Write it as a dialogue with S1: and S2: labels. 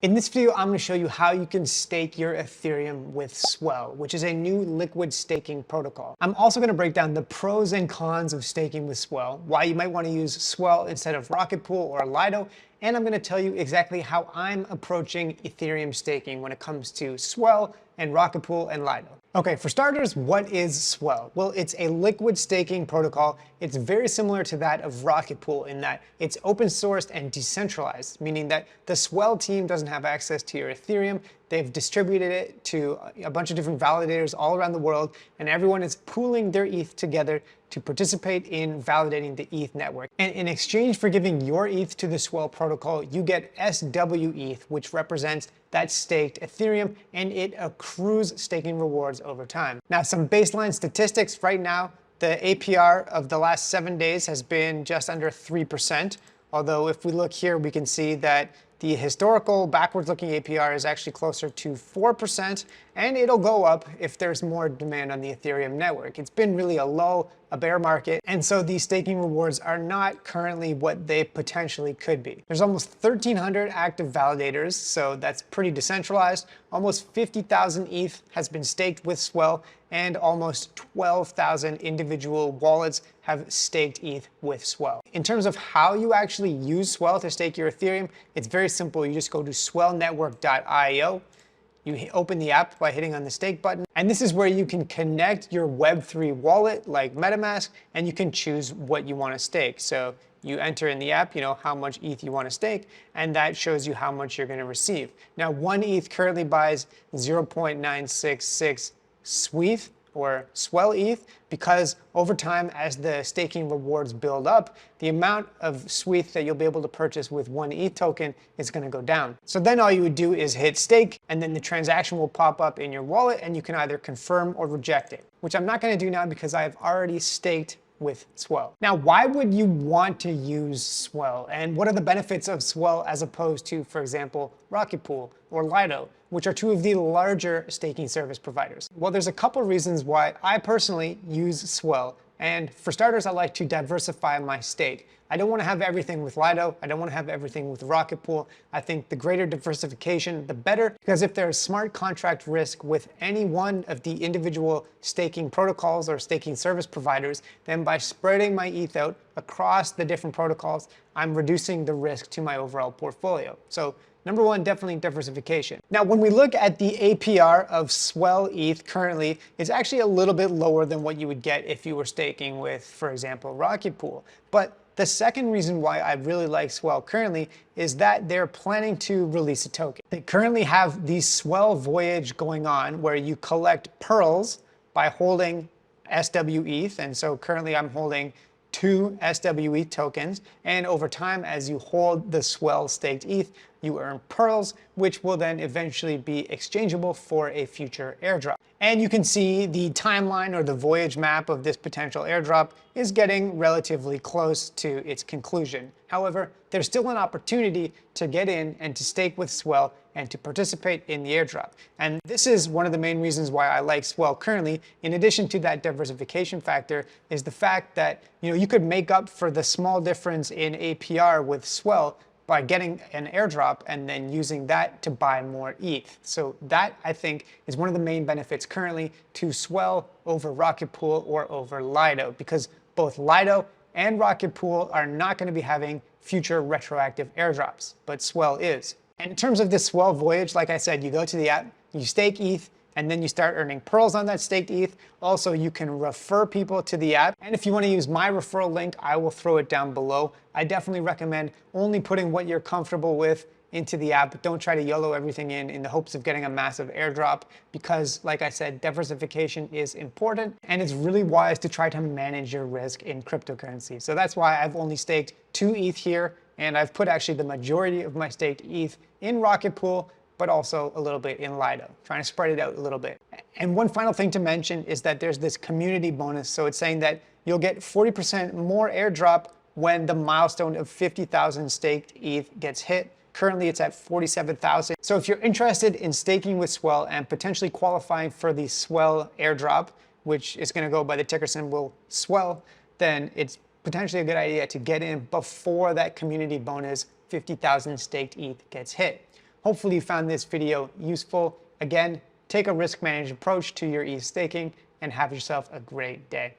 S1: In this video, I'm going to show you how you can stake your Ethereum with Swell, which is a new liquid staking protocol. I'm also going to break down the pros and cons of staking with Swell, why you might want to use Swell instead of Rocket Pool or Lido, and I'm going to tell you exactly how I'm approaching Ethereum staking when it comes to Swell and Rocket Pool and Lido. Okay, for starters, what is Swell? Well, it's a liquid staking protocol. It's very similar to that of Rocket Pool in that it's open sourced and decentralized, meaning that the Swell team doesn't have access to your Ethereum. They've distributed it to a bunch of different validators all around the world, and everyone is pooling their ETH together to participate in validating the ETH network. And in exchange for giving your ETH to the Swell protocol, you get SWETH, which represents that staked Ethereum, and it accrues staking rewards over time. Now, some baseline statistics right now, the APR of the last 7 days has been just under 3%. Although if we look here, we can see that the historical backwards-looking APR is actually closer to 4%, and it'll go up if there's more demand on the Ethereum network. It's been really a bear market, and so these staking rewards are not currently what they potentially could be. There's almost 1,300 active validators, so that's pretty decentralized. Almost 50,000 ETH has been staked with Swell, and almost 12,000 individual wallets have staked ETH with Swell. In terms of how you actually use Swell to stake your Ethereum, it's very simple. You just go to swellnetwork.io. You open the app by hitting on the stake button, and this is where you can connect your Web3 wallet like MetaMask, and you can choose what you want to stake. So you enter in the app, how much ETH you want to stake, and that shows you how much you're going to receive. Now, 1 ETH currently buys 0.966 SWETH or Swell ETH, because over time, as the staking rewards build up, the amount of SWETH that you'll be able to purchase with 1 ETH token is going to go down. So then all you would do is hit stake, and then the transaction will pop up in your wallet, and you can either confirm or reject it, which I'm not going to do now because I've already staked with Swell. Now, why would you want to use Swell? And what are the benefits of Swell as opposed to, for example, Rocket Pool or Lido, which are two of the larger staking service providers? Well, there's a couple reasons why I personally use Swell. And for starters, I like to diversify my stake. I don't want to have everything with Lido. I don't want to have everything with Rocket Pool. I think the greater diversification, the better, because if there's smart contract risk with any one of the individual staking protocols or staking service providers, then by spreading my ETH out across the different protocols, I'm reducing the risk to my overall portfolio. So number one, definitely diversification. Now, when we look at the APR of Swell ETH currently, it's actually a little bit lower than what you would get if you were staking with, for example, Rocket Pool. But the second reason why I really like Swell currently is that they're planning to release a token. They currently have the Swell Voyage going on where you collect pearls by holding SWETH, and so currently I'm holding 2 SWETH tokens, and over time, as you hold the Swell staked ETH, you earn pearls, which will then eventually be exchangeable for a future airdrop. And you can see the timeline or the voyage map of this potential airdrop is getting relatively close to its conclusion. However, there's still an opportunity to get in and to stake with Swell and to participate in the airdrop. And this is one of the main reasons why I like Swell currently, in addition to that diversification factor, is the fact that you could make up for the small difference in APR with Swell by getting an airdrop and then using that to buy more ETH. So that, I think, is one of the main benefits currently to Swell over Rocket Pool or over Lido, because both Lido and Rocket Pool are not going to be having future retroactive airdrops, but Swell is. And in terms of this Swell Voyage, like I said, you go to the app, you stake ETH, and then you start earning pearls on that staked ETH. Also, you can refer people to the app. And if you want to use my referral link, I will throw it down below. I definitely recommend only putting what you're comfortable with into the app. Don't try to YOLO everything in the hopes of getting a massive airdrop, because like I said, diversification is important, and it's really wise to try to manage your risk in cryptocurrency. So that's why I've only staked 2 ETH here, and I've put actually the majority of my staked ETH in Rocket Pool, but also a little bit in Lido, trying to spread it out a little bit. And one final thing to mention is that there's this community bonus. So it's saying that you'll get 40% more airdrop when the milestone of 50,000 staked ETH gets hit. Currently, it's at 47,000. So if you're interested in staking with Swell and potentially qualifying for the Swell airdrop, which is going to go by the ticker symbol Swell, then it's potentially a good idea to get in before that community bonus 50,000 staked ETH gets hit. Hopefully you found this video useful. Again, take a risk managed approach to your ETH staking and have yourself a great day.